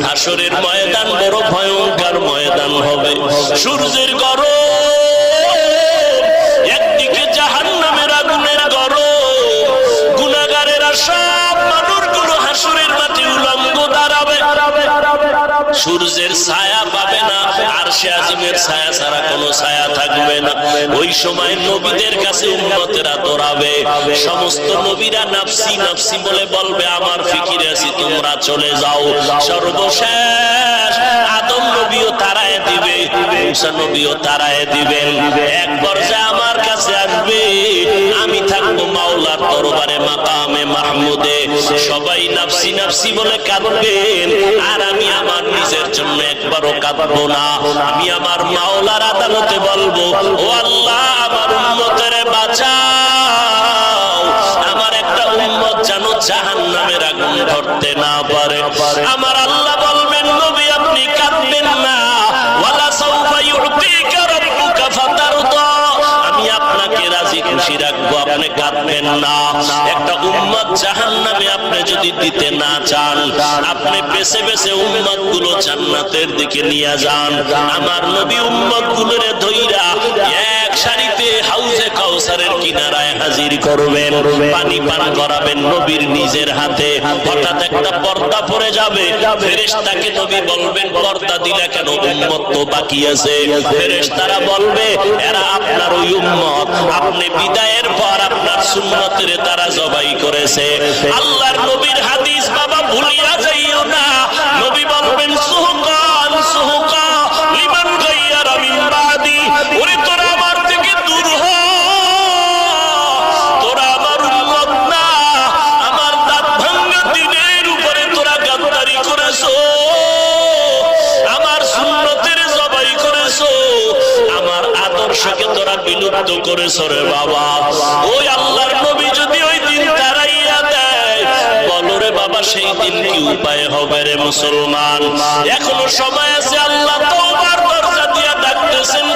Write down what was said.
হাসরের ময়দান বড় ভয়ঙ্কর ময়দান হবে। সূর্যের গরম, একদিকে জাহান্নামের আগুনের গরম, গুনাহগারেরা সব মানুষগুলো হাসরের মাঠে উলঙ্গ দাঁড়াবে। সূর্যের ছায়া পাবে না, আরশে আজিমের ছায়া ছাড়া কোনো ছায়া থাকবে না। ওই সময় নবীদের কাছে উম্মতেরা দৌড়াবে। সমস্ত নবীরা নাফসি নাফসি বলে বলবে, আমার ফিকিরে আছি, তোমরা চলে যাও। সর্বশেষ আদম নবীও তারায় দিবে, মুসা নবীও তারায় দিবেন। এক পর্যায়ে আমার কাছে আসবে, আমি থাকবো মাওলার দরবারে মাকামে মাহমুদে। সবাই নাফসি নাফসি বলে কাঁদবেন, আর আমি আমার নিজের জন্য একবারও কাঁদবো না। আমি আমার মাওলার আদালতে বলবো, ও আল্লাহ, আমার উম্মতের বাঁচাও, আমার একটা উম্মত যেন জাহান্নামের আগুন ধরতে না পারে। আমার আল্লাহ বলবেন, নবী আপনি কাঁদবেন না, ওয়ালা সাউফা ইউতিকা রাব্বুকা ফাতারদা, আমি আপনাকে রাজি খুশি রাখবো, আপনি কাঁদবেন না। একটা উম্মত জাহান্নামে আপনি যদি দিতে না চান, আপনি বেছে বেছে উম্মত গুলো জান্নাতের দিকে নিয়ে যান। আমার নবী উম্মত গুলোরে ধইরা এক সারিতে হাউজে কাউসারের কিনারায় হাজির করবেন, পানি পান করাবেন নবীর নিজের হাতে। হঠাৎ একটা পর্দা পড়ে যাবে, ফেরেশতাকে নবী বলবেন, পর্দা দিলা কেন? উম্মত তো বাকি আছে। ফেরেশতারা বলবে, এরা আপনার ওই উম্মত, আপনি বিদায়ের পর আপনার সুন্নতের তারা জবাই করেছে। আল্লাহর নবীর হাদিস বাবা ভুলিয়া যাইও না। নবী বলবেন, সুহকান সুহকা লিমান গায়্যারা মিন বাদি, ওরে তোরা আমার থেকে দূর হ, তোরা আমার উম্মত না। আমার দাঁত ভাঙা দিনের উপরে তোরা গাদ্দারি করেছো, আমার সুন্নতের জবাই করেছো, আমার আদর্শকে তোরা বিলুপ্ত করেছো রে বাবা। ওই আল্লাহর নবী যদি ওই দিন তারাইয়া দেয়, বলো রে বাবা, সেই দিন কি উপায় হবে রে মুসলমান? এখনো সময় আছে, আল্লাহ তওবার দরজা দিয়া ডাকতেছেন।